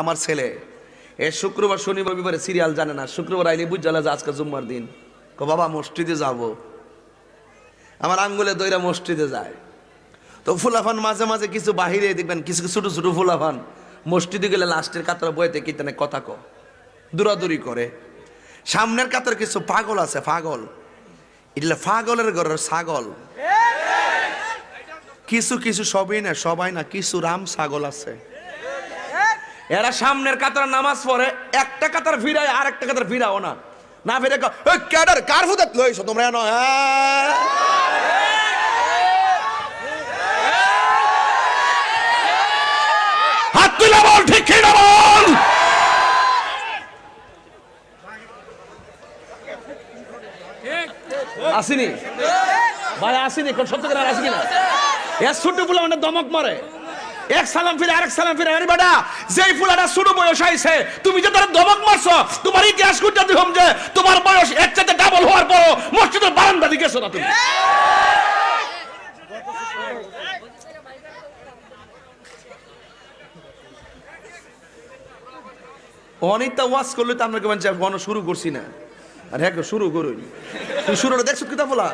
আমার ছেলে এ শুক্রবার শনিবার রবিবারে সিরিয়াল জানে না, শুক্রবার আইলে বুঝালা যে আজকে জুম্মার দিন। বাবা মসজিদে যাব, আমার আঙ্গুলে দইরা মসজিদে যায়। তো ফুলাফান মাঝে মাঝে কিছু বাহিরে দেখবেন কিছু ছোট ছোট ফুলাফান মসজিদে গেলে লাস্টের কাতার বইতে কিতানে কথা দূরাদূরি করে। সামনের কাতার কিছু পাগল আছে, পাগল এগুলা পাগলের ঘরের ছাগল। কিছু কিছু সবাই না কিছু রাম ছাগল আছে, এরা সামনের কাতার নামাজ পড়ে, একটা কাতার ফিরায় আর একটা কাতার ফিরাও না, না ফিরে ক্যাডার কার হুদাত লইছো তোমরা জানো? হাত তুলে বল, ঠিক কি না বল? আসিনি ভাই, আসিনি কোন সত্য করে আসি কিনা? এ ছোট ফুলা মানে দমক মারে, এক সালাম ফিরে আরেক সালাম ফিরে। আরে বেটা, যেই ফুলাটা ছোট বয়স আইছে তুমি যে তার দমক মারছো, তোমার ইতিহাস করতে দিলাম যে তোমার বয়স এর চাইতে ডাবল হওয়ার পর মসজিদের বারান্দা দিকে গেছো না তুমি। অনেকটা ওয়াজ করলে তো আমরা কেমন গণ শুরু করছি না, আর হ্যাঁ শুরু করুন। তুই শুরুটা দেখছো কিতা বলা?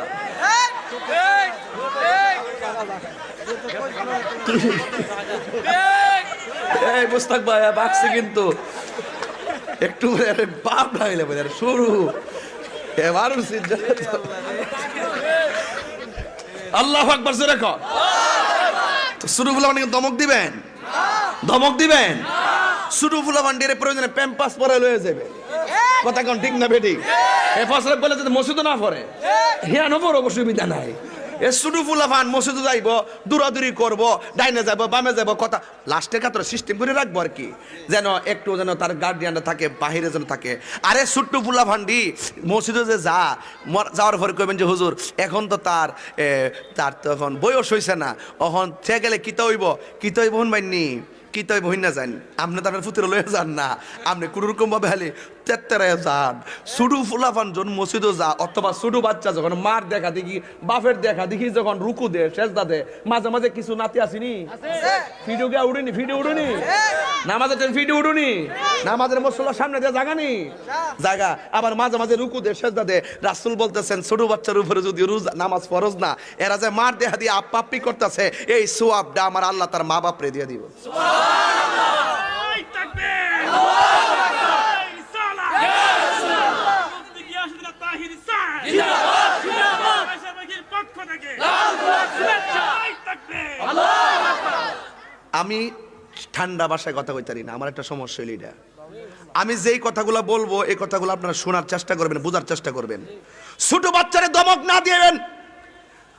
এই মুস্তাক ভাই বাকছে কিন্তু একটু বাপ ঢাইলে শুরু এবার আল্লাহু আকবার জোরে কর। শুরু ফুলাবান দমক দিবেন, ধমক দিবেন। শুরু ফুলাবান্ডির প্রয়োজনে প্যাম্পাস পরে লয়ে যাবে, কথা কোন ঠিক না বেঠিক? এ ফসল বলে যদি মসজিদে না পড়ে হিয়া নবর অসুবিধা নাই। এ শুধু ফুলাফান মসজিদে যাইব, দূরাদূরি করবো, ডাইনে যাব বামে যাব, কথা লাস্টের কাতরে সিস্টেম করে রাখবো আর কি, যেন একটু যেন তার গার্ডিয়ানরা থাকে, বাহিরে যেন থাকে। আরে ছোট্ট ফুলাফান্ডি মসজিদে যে যাওয়ার পরে কইবেন যে হুজুর এখন তো তার তখন বয়স হয়েছে না, এখন সে গেলে কিতা হইব শুনবাইনি, কি তাই বহিন না যান আপনি তো আপনার ফুতুরে লয়ে যান না, আপনি কোনো রকম ভাবে হালি তেত্তেরায় যান। ছোট ফুলাফান যখন মসজিদে যা, অথবা ছোট বাচ্চা যখন মার দেখা দেখি বাপের দেখা দেখি যখন রুকু দে সেজদা দে, মাঝে মাঝে কিছু নাতি আসিনি ভিডিও গিয়ে উড়িনি, ভিডিও উড়ুনি নামাজের ভিডিও উড়ুনি, নামাজের মসল্লার সামনে দিয়ে জাগানি জায়গা, আবার মাঝে মাঝে রুকু দে সেজদা দে। রাসূল বলতেছেন ছোট বাচ্চার উপরে যদি নামাজ ফরজ না, এরা যে মার দেহা দিয়ে আপ্পাপ্পি করতেছে, এই সোয়াবটা আমার আল্লাহ তার মা বাপরে দিয়ে দিব। আমি ঠান্ডা ভাষায় কথা কইতারি না, আমার একটা সমস্যা হইল এটা। আমি যেই কথাগুলো বলবো এই কথাগুলো আপনারা শোনার চেষ্টা করবেন, বোঝার চেষ্টা করবেন। ছোট বাচ্চারে ধমক না দিবেন।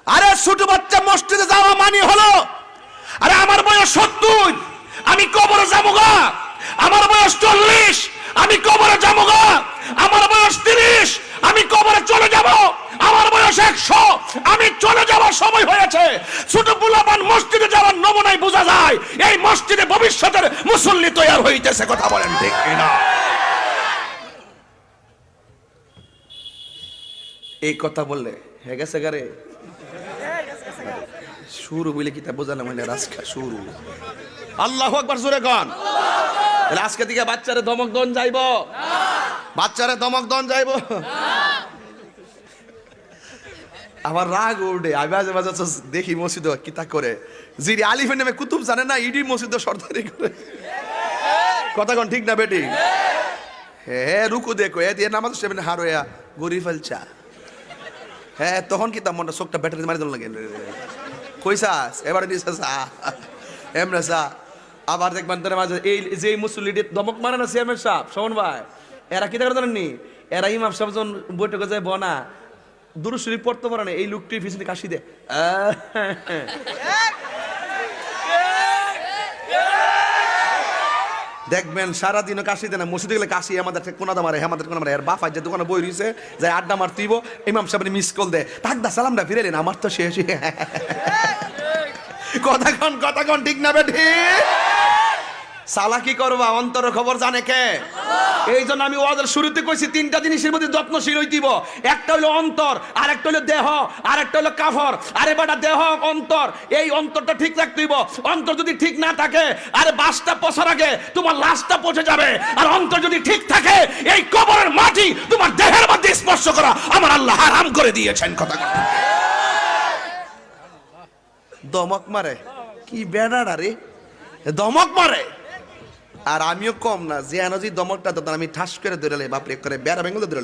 আরে ছোট বাচ্চা মসজিদে যাওয়া মানে হলো, আরে আমার বয়স 70, আমি কবরে যাবো গা। আমার বয়স 40, আমি কবরে যাবো গা। আমার বয়স 30, আমি কবরে চলে যাব। আমার বয়স 100, আমি চলে যাওয়ার সময় হয়েছে। ছোট পোলাপান মসজিদে যাওয়ার নমুনায় বোঝা যায় এই মসজিদে ভবিষ্যতের মুসল্লি তৈরি হইতেছে, কথা বলেন ঠিক কিনা? এই কথা বললে হয়ে গেছে গারে শুরু বলে কি তা বোঝালাম মানে রাস্তা শুরু। আল্লাহু আকবার জোরে গান। আজকে দিকে বাচ্চারে ধমক দন যাইব, বাচ্চারে ধমক দন যাইব। আমার রাগ উঠে আমি মাঝে মাঝে দেখি মসজিদ কিতা করে, জিরি আলিফের নামে কুতুব জানে না, ইডি মসজিদ সর্দারি করে, কথা কোন ঠিক না বেটি? হ্যাঁ রুকু দেখো এ দিয়ে নামাজ সেবেন হারোয়া গরি ফেলছা। হ্যাঁ তখন কি তার মনটা চোখটা ব্যাটারি মারি দিল লাগে, কইসাস এবার দিছাস এমরা সা। আবার দেখবেন তার মাঝে এই যে মুসল্লিদের ধমক মারে না চেয়ারম্যান সাহেব শোভন ভাই, এরা কি করে জানেননি? এরা ইমাম সাহেব যখন বৈঠকে যায় বনা দুরূদ শরীফ পড়তে পারে না, এই লোকটির পিছনে কাশি দেয়। দেখবেন সারাদিনও কাশি দেয় না, মসজিদে গেলে কাশি আমাদের কোনা দামারে, আমাদের কোনা মারে। আর বাফাই যে দোকানে বই রয়েছে যাই আড্ডা মারতেইব, ইমাম সাহেব মিস কল দেয়, থাকদা সালামটা ফিরেলেন, আমার তো শেষ। কথা কন ঠিক না বেঠি? চালাকি করবা, অন্তর খবর জানে কে? এই জন্য আমি ওয়াজের শুরুতে কইছি তিনটা জিনিসের মধ্যে যত্নশীল হইতিব। একটা হলো অন্তর, আর একটা হলো দেহ, আর একটা হলো কাফর। আরে বেটা দেহ অন্তর, এই অন্তরটা ঠিক রাখতে হইব। অন্তর যদি ঠিক না থাকে, আরে বাসটা পচার আগে তোমার লাশটা পচে যাবে। আর অন্তর যদি ঠিক থাকে, এই কবরের মাটি তোমার দেহের মধ্যে স্পর্শ করা আমার আল্লাহ হারাম করে দিয়েছেন। কথা কথা দমক মারে কি বেড়াড়া রে, দমক মারে। আর আমিও কম না, যে আনো যে দমকটা আমি ঠাস করে ধরে বাপরে করে বেড়া বেঙ্গল ধরে